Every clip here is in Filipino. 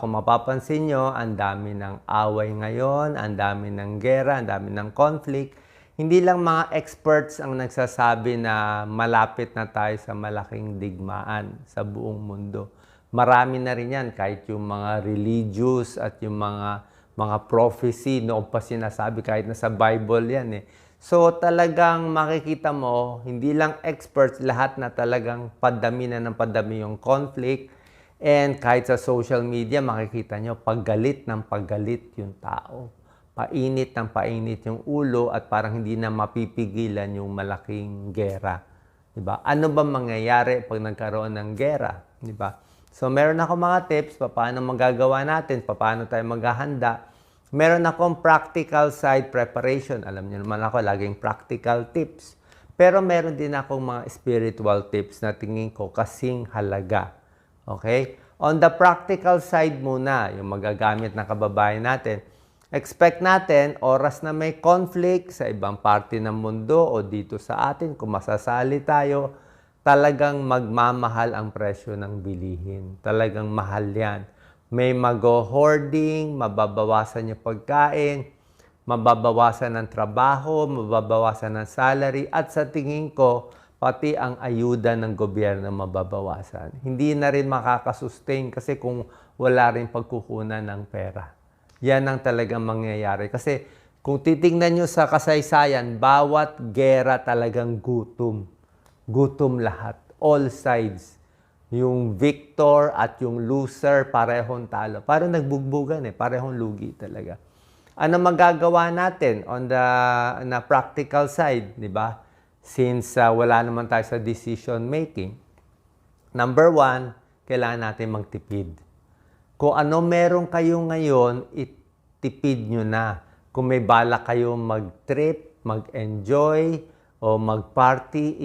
Kung mapapansin nyo, ang dami ng away ngayon, ang dami ng gera, ang dami ng conflict. Hindi lang mga experts ang nagsasabi na malapit na tayo sa malaking digmaan sa buong mundo. Marami na rin yan, kahit yung mga religious at yung mga prophecy, noong pa sinasabi, kahit na sa Bible yan eh. So talagang makikita mo, hindi lang experts, lahat na talagang padami na ng padami yung conflict. And kahit sa social media, makikita nyo, paggalit ng paggalit yung tao. Painit ng painit yung ulo at parang hindi na mapipigilan yung malaking gera. Diba? Ano ba mangyayari pag nagkaroon ng gera? Diba? So meron ako mga tips, paano magagawa natin, paano tayo maghahanda. Meron akong practical side preparation. Alam niyo naman ako, laging practical tips. Pero meron din akong mga spiritual tips na tingin ko kasing halaga. Okay? On the practical side muna, yung magagamit ng kababayan natin, expect natin, oras na may conflict sa ibang parte ng mundo o dito sa atin, kung masasali tayo, talagang magmamahal ang presyo ng bilihin. Talagang mahal yan. May mag-hoarding, mababawasan yung pagkain, mababawasan ng trabaho, mababawasan ng salary, at sa tingin ko, pati ang ayuda ng gobyerno mababawasan. Hindi na rin makakasustain kasi kung wala rin pagkukunan ng pera. Yan ang talagang mangyayari. Kasi kung titingnan nyo sa kasaysayan, bawat gera talagang gutom. Gutom lahat. All sides. Yung victor at yung loser, parehong talo. Parang nagbugbugan eh. Parehong lugi talaga. Ano magagawa natin on the practical side, di ba? Since wala naman tayo sa decision making. Number 1, kailangan natin magtipid. Kung ano meron kayo ngayon, itipid nyo na. Kung may balak kayo mag-trip, mag-enjoy, o mag-party,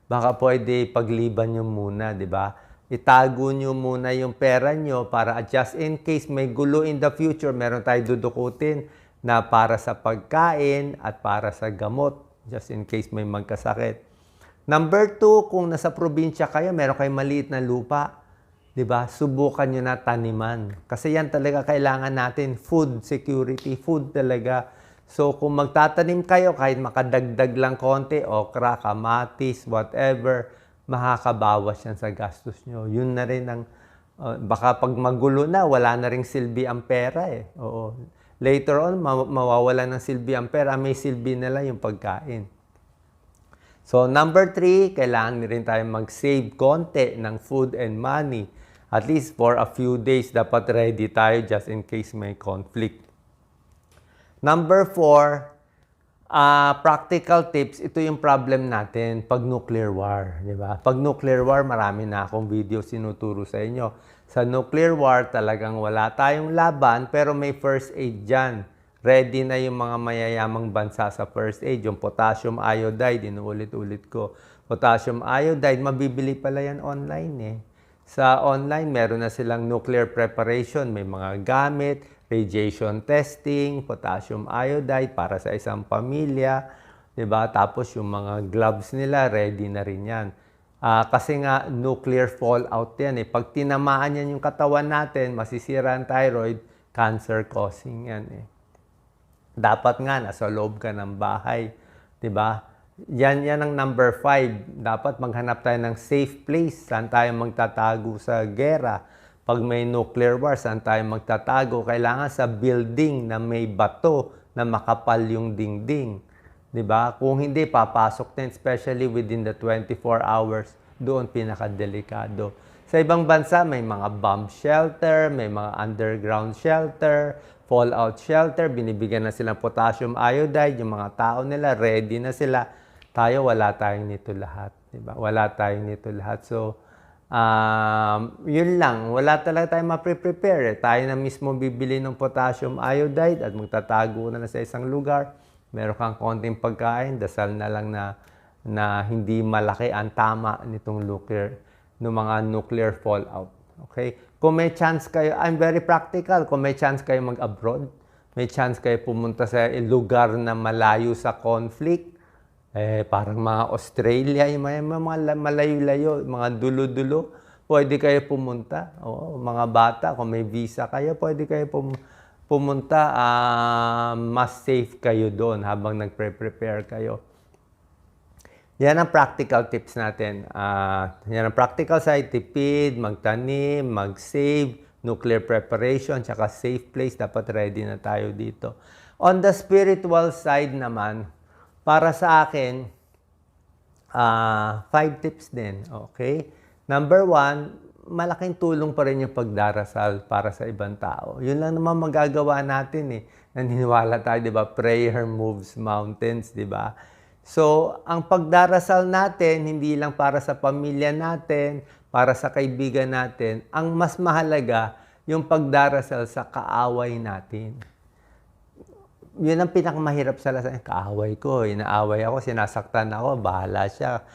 baka pwede pagliban nyo muna, di ba? Itago nyo muna yung pera nyo para just in case may gulo in the future, meron tayo dudukutin na para sa pagkain at para sa gamot. Just in case may magkasakit. Number 2, kung nasa probinsya kayo, meron kayong maliit na lupa, di ba? Subukan nyo na taniman. Kasi yan talaga kailangan natin, food security, food talaga. So kung magtatanim kayo, kahit makadagdag lang konti, okra, kamatis, whatever, makakabawas yan sa gastos nyo. Yun na rin ang, baka pag magulo na, wala na ring silbi ang pera eh. Oo. Later on, mawawala ng silbi ang pera. May silbi na lang yung pagkain. So, number 3, kailangan rin tayo mag-save konti ng food and money. At least for a few days, dapat ready tayo just in case may conflict. Number 4, practical tips. Ito yung problem natin pag nuclear war. Di ba? Pag nuclear war, marami na akong video sinuturo sa inyo. Sa nuclear war, talagang wala tayong laban, pero may first aid dyan. Ready na yung mga mayayamang bansa sa first aid. Yung potassium iodide, inuulit-ulit ko. Potassium iodide, mabibili pala yan online eh. Sa online, meron na silang nuclear preparation. May mga gamit, radiation testing, potassium iodide para sa isang pamilya. Diba? Tapos yung mga gloves nila, ready na rin yan. Kasi nga, nuclear fallout yan eh. Pag tinamaan yan yung katawan natin, masisira ang thyroid, cancer causing yan eh. Dapat nga, nasa loob ka ng bahay. Diba? Yan ang number 5. Dapat maghanap tayo ng safe place. Saan tayo magtatago sa gera? Pag may nuclear war, saan tayo magtatago? Kailangan sa building na may bato na makapal yung dingding. Diba? Kung hindi, papasok din, especially within the 24 hours, doon pinakadelikado. Sa ibang bansa, may mga bomb shelter, may mga underground shelter, fallout shelter, binibigyan na silang potassium iodide, yung mga tao nila, ready na sila. Tayo, wala tayong nito lahat. Diba? Wala tayong nito lahat. So, yun lang. Wala talaga tayong ma-prepare. Tayo na mismo bibili ng potassium iodide at magtatago na sa isang lugar. Meron kang konting pagkain, dasal na lang na hindi malaki ang tama nitong mga nuclear fallout. Okay? Kung may chance kayo, I'm very practical, kung may chance kayo mag-abroad, may chance kayo pumunta sa lugar na malayo sa conflict, parang mga Australia, yung mga malayo-layo, mga dulo-dulo, pwede kayo pumunta. Oo, mga bata, kung may visa kayo, pwede kayo pumunta. Mas safe kayo doon habang nagpre-prepare kayo. Yan ang practical tips natin. Yan ang practical side, tipid, magtanim, mag-save, nuclear preparation, tsaka safe place. Dapat ready na tayo dito. On the spiritual side naman, para sa akin, 5 tips din. Okay? Number 1, malaking tulong pa rin yung pagdarasal para sa ibang tao. Yun lang naman magagawa natin eh. Naniniwala tayo, di ba? Prayer moves mountains, di ba? So, ang pagdarasal natin, hindi lang para sa pamilya natin, para sa kaibigan natin. Ang mas mahalaga, yung pagdarasal sa kaaway natin. Yun ang pinakamahirap sa lahat. Kaaway ko, inaaway ako, sinasaktan ako, bahala siya.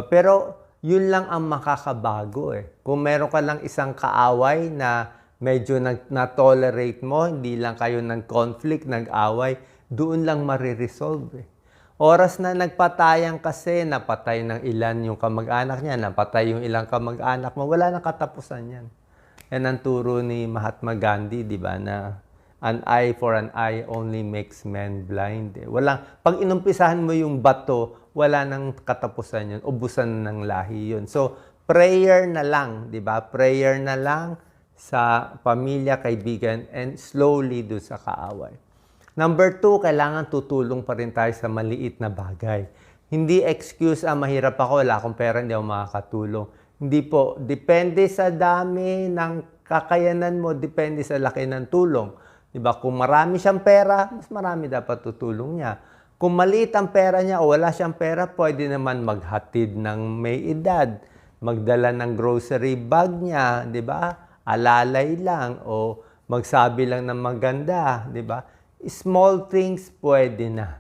Pero, yun lang ang makakabago eh. Kung meron ka lang isang kaaway na medyo na-tolerate mo, hindi lang kayo nag-conflict, nag-away, doon lang mariresolve eh. Oras na nagpatayan kasi, napatay ng ilan yung kamag-anak niya, napatay yung ilang kamag-anak mo, wala nang katapusan yan. Yan ang turo ni Mahatma Gandhi, di ba, na an eye for an eye only makes men blind. Pag inumpisahan mo yung bato, wala nang katapusan yun, ubusan ng lahi yun. So, prayer na lang, di ba? Prayer na lang sa pamilya, kaibigan, and slowly do sa kaaway. Number 2, kailangan tutulong pa rin tayo sa maliit na bagay. Hindi excuse, mahirap ako, wala akong pera, hindi ako makakatulong. Hindi po. Depende sa dami ng kakayanan mo, depende sa laki ng tulong. Diba? Kung marami siyang pera, mas marami dapat tutulong niya. Kung maliit ang pera niya o wala siyang pera, pwede naman maghatid ng may edad, magdala ng grocery bag niya, diba? Alalay lang o magsabi lang ng maganda, diba? Small things pwede na.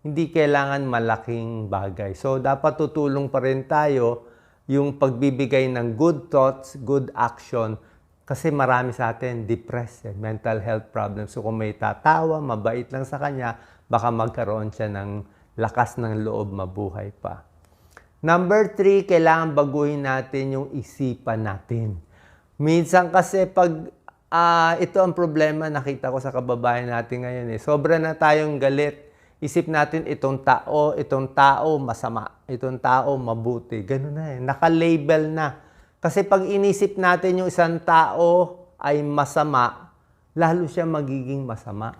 Hindi kailangan malaking bagay. So, dapat tutulong pa rin tayo yung pagbibigay ng good thoughts, good action. Kasi marami sa atin depressed, mental health problems. So, kung may tatawa, mabait lang sa kanya, baka magkaroon siya ng lakas ng loob, mabuhay pa. Number 3, kailangan baguhin natin yung isipan natin. Minsan kasi pag ito ang problema nakita ko sa kababayan natin ngayon eh. Sobra na tayong galit. Isip natin itong tao masama, itong tao mabuti. Ganun na eh. Naka-label na. Kasi pag inisip natin yung isang tao ay masama, lalo siya magiging masama.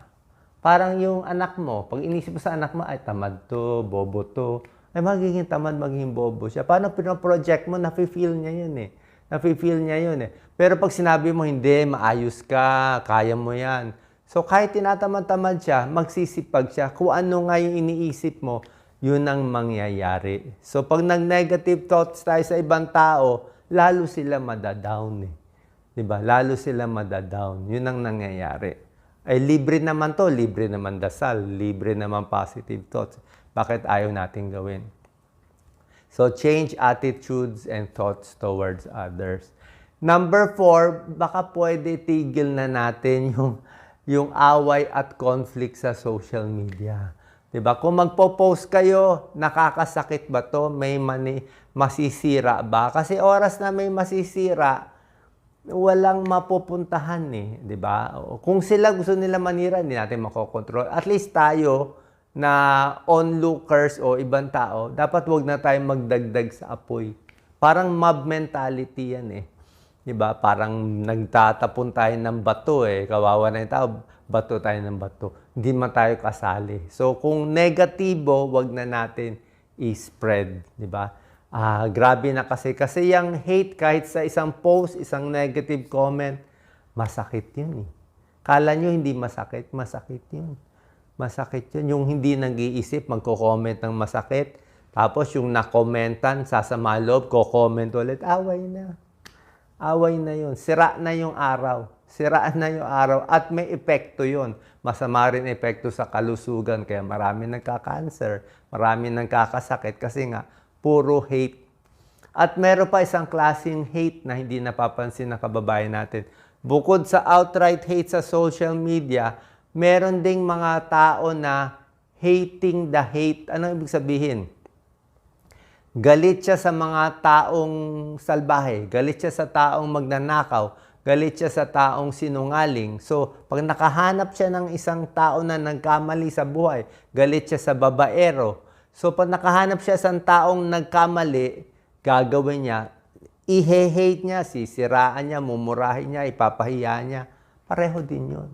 Parang yung anak mo, pag inisip mo sa anak mo, ay tamad to, bobo to, ay magiging tamad, magiging bobo siya. Paano pinoproject mo, nafe-feel niya yun eh. Nafe-feel niya yun eh. Pero pag sinabi mo, hindi, maayos ka, kaya mo yan. So kahit tinatamad-tamad siya, magsisipag siya. Kung ano nga yung iniisip mo, yun ang mangyayari. So pag nag-negative thoughts tayo sa ibang tao, lalo sila madadown eh. Diba? Lalo sila madadown. Yun ang nangyayari. Ay libre naman to, libre naman dasal, libre naman positive thoughts. Bakit ayaw natin gawin? So, change attitudes and thoughts towards others. Number 4, baka pwede tigil na natin yung away at conflict sa social media. Diba? Kung magpo-post kayo, nakakasakit ba to? May masisira ba? Kasi oras na may masisira, walang mapupuntahan eh. Diba? Kung sila gusto nila manira, hindi natin makokontrol. At least tayo, na onlookers o ibang tao, dapat wag na tayong magdagdag sa apoy. Parang mob mentality yan eh. Diba? Parang nagtatapon tayo ng bato eh. Kawawa na yung tao, bato tayo ng bato. Hindi man tayo kasali. So kung negatibo, wag na natin i-spread. Diba? Grabe na kasi yung hate kahit sa isang post, isang negative comment, masakit yun eh. Kala nyo hindi masakit, masakit yun. Masakit yun. Yung hindi nag-iisip, magko-comment ng masakit. Tapos yung na-commentan, sasama loob, ko-comment ulit. Away na. Away na yun. Sira na yung araw. Siraan na yung araw. At may epekto yun. Masama rin epekto sa kalusugan. Kaya marami nagka-cancer. Marami nagkakasakit. Kasi nga, puro hate. At meron pa isang klaseng hate na hindi napapansin ng kababayan natin. Bukod sa outright hate sa social media, meron ding mga tao na hating the hate. Ano ibig sabihin? Galit siya sa mga taong salbahe, galit siya sa taong magnanakaw, galit siya sa taong sinungaling. So, pag nakahanap siya ng isang tao na nagkamali sa buhay, galit siya sa babaero. So, pag nakahanap siya sa taong nagkamali, gagawin niya, i-hate niya, sisiraan niya, mumurahin niya, ipapahiya niya. Pareho din yun.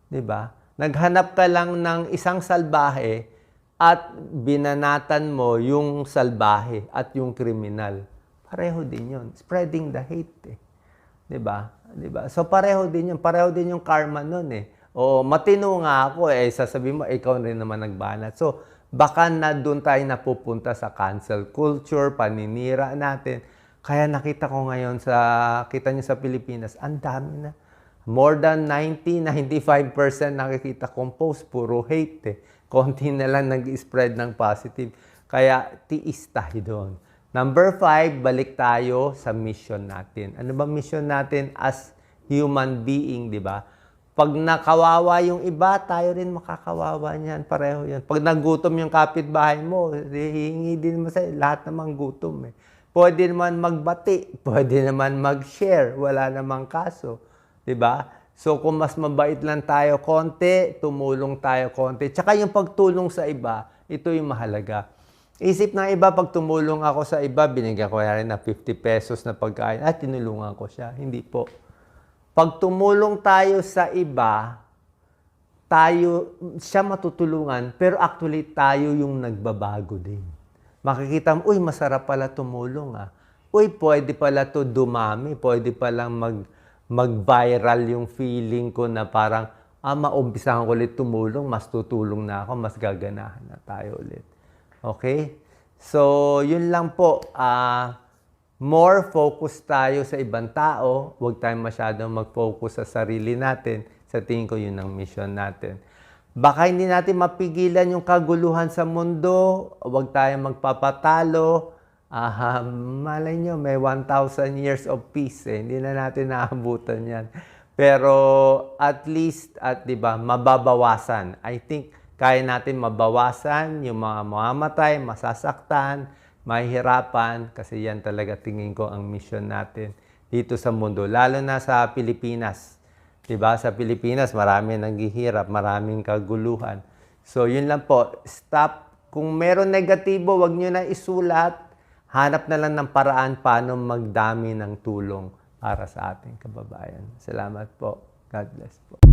'Di ba? Naghanap ka lang ng isang salbahe at binanatan mo yung salbahe at yung kriminal. Pareho din yun. Spreading the hate eh. 'Di ba? 'Di ba? So pareho din yun. Pareho din yung karma nun eh. O matino nga ako eh, sasabihin mo, ikaw rin naman nagbanat. So, baka na doon tayo napupunta sa cancel culture, paninira natin. Kaya nakita ko ngayon kita nyo sa Pilipinas, ang dami na. More than 95% nakikita kong post, puro hate eh. Konti na lang nag-spread ng positive. Kaya tiis tayo doon. Number 5, balik tayo sa mission natin. Ano ba mission natin as human being, di ba? Pag nakawawa yung iba, tayo rin makakawawa niyan. Pareho yan. Pag nagutom yung kapitbahay mo, hihingi din mo sa'yo. Lahat namang gutom eh. Pwede naman magbati, pwede naman mag-share, wala namang kaso. 'Di ba? So kung mas mabait lang tayo konti, tumulong tayo konti. Tsaka yung pagtulong sa iba, ito yung mahalaga. Isip ng iba, pag tumulong ako sa iba, binigyan ko rin na 50 pesos na pagkain, tinulungan ko siya. Hindi po. Pag tumulong tayo sa iba, siya matutulungan, pero actually tayo yung nagbabago din. Makikita mo, uy, masarap pala tumulong ah. Uy, pwede pala to dumami, pwede palang mag-viral yung feeling ko na parang, maumpisahan ko ulit tumulong, mas tutulong na ako, mas gaganahan na tayo ulit. Okay? So, yun lang po. More focus tayo sa ibang tao, huwag tayong masyadong mag-focus sa sarili natin. Sa tingin ko, yun ang mission natin. Baka hindi natin mapigilan yung kaguluhan sa mundo, huwag tayong magpapatalo. Malay nyo, may 1,000 years of peace eh. Hindi na natin naabutan yan. Pero at least, diba, mababawasan. I think kaya natin mabawasan yung mga mamamatay, masasaktan, mahihirapan, kasi yan talaga tingin ko ang mission natin dito sa mundo, lalo na sa Pilipinas. Diba? Sa Pilipinas, marami naghihirap, maraming kaguluhan. So, yun lang po. Stop. Kung meron negatibo, wag nyo na isulat. Hanap na lang ng paraan paano magdami ng tulong para sa ating kababayan. Salamat po. God bless po.